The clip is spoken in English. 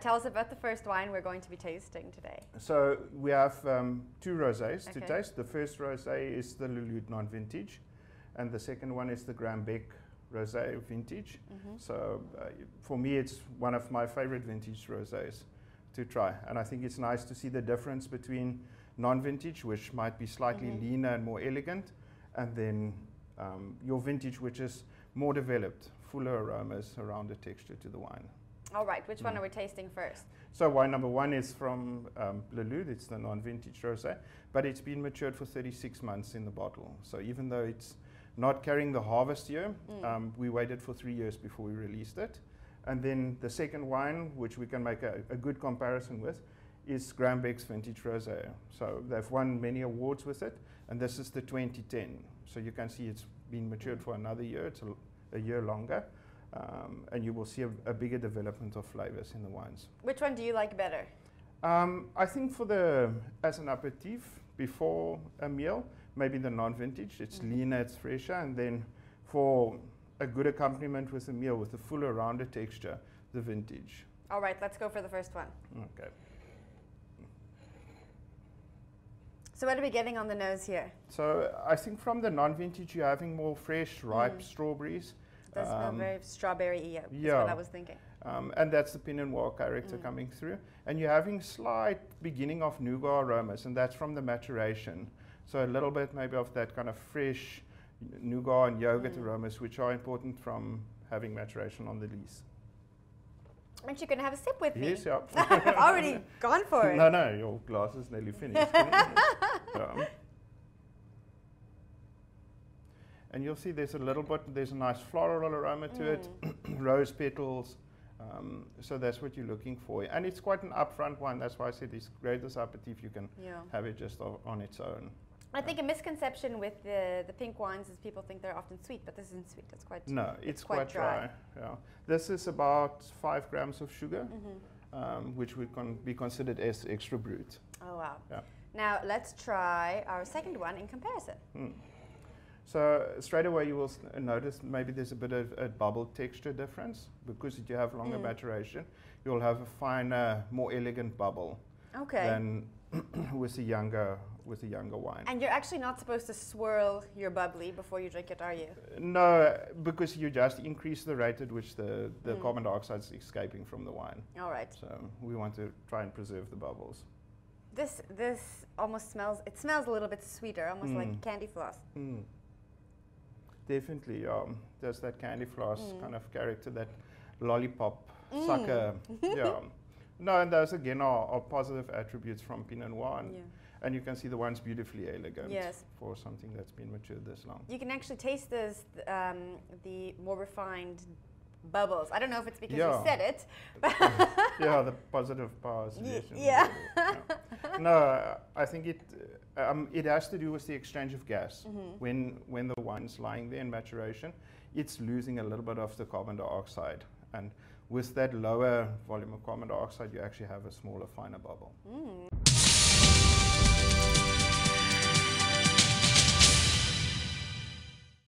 tell us about the first wine we're going to be tasting today. So we have two rosés to Okay. taste. The first rosé is the Lelude non-vintage, and the second one is the Grambec rosé vintage. So for me, it's one of my favorite vintage rosés to try, and I think it's nice to see the difference between non-vintage, which might be slightly leaner and more elegant, and then your vintage, which is more developed, fuller aromas around the texture to the wine. All right, which one are we tasting first? So wine number one is from Lelude. It's the non-vintage rosé, but it's been matured for 36 months in the bottle. So even though it's not carrying the harvest year, we waited for 3 years before we released it. And then the second wine, which we can make a good comparison with, is Grambec's vintage rosé. So they've won many awards with it, and this is the 2010. So you can see it's been matured for another year. It's a year longer. And you will see a bigger development of flavors in the wines. Which one do you like better? I think as an aperitif before a meal, maybe the non-vintage. It's leaner, it's fresher, and then for a good accompaniment with a meal with a fuller, rounded texture, the vintage. All right, let's go for the first one. Okay. So what are we getting on the nose here? So I think from the non-vintage, you're having more fresh, ripe strawberries. It does smell very strawberry-y, is yeah. what I was thinking. And that's the Pinot Noir character coming through. And you're having slight beginning of nougat aromas, and that's from the maturation. So a little bit maybe of that kind of fresh nougat and yogurt aromas, which are important from having maturation on the lees. Aren't you going to have a sip with me? Yes, yeah. I've already gone for it. No, your glass is nearly finished. Yeah. And you'll see there's a nice floral aroma to it, rose petals. So that's what you're looking for. And it's quite an upfront one. That's why I said it's great as aperitif. You can have it just on its own. I think a misconception with the pink wines is people think they're often sweet, but this isn't sweet. It's quite it's quite dry. Yeah. This is about 5 grams of sugar, which would be considered as extra brut. Oh, wow. Yeah. Now, let's try our second one in comparison. So straight away you will notice maybe there's a bit of a bubble texture difference because you have longer maturation. You'll have a finer, more elegant bubble than with a younger wine. And you're actually not supposed to swirl your bubbly before you drink it, are you? No, because you just increase the rate at which the carbon dioxide is escaping from the wine. All right. So we want to try and preserve the bubbles. This almost smells. It smells a little bit sweeter, almost like candy floss. Definitely, there's that candy floss kind of character, that lollipop sucker. Yeah. No, and those again are positive attributes from Pinot Noir, and you can see the wine's beautifully elegant for something that's been matured this long. You can actually taste this, the more refined bubbles. I don't know if it's because you said it. Yeah, the positive power suggestion. Yeah. No, I think it has to do with the exchange of gas. When the wine's lying there in maturation, it's losing a little bit of the carbon dioxide, and with that lower volume of carbon dioxide, you actually have a smaller, finer bubble.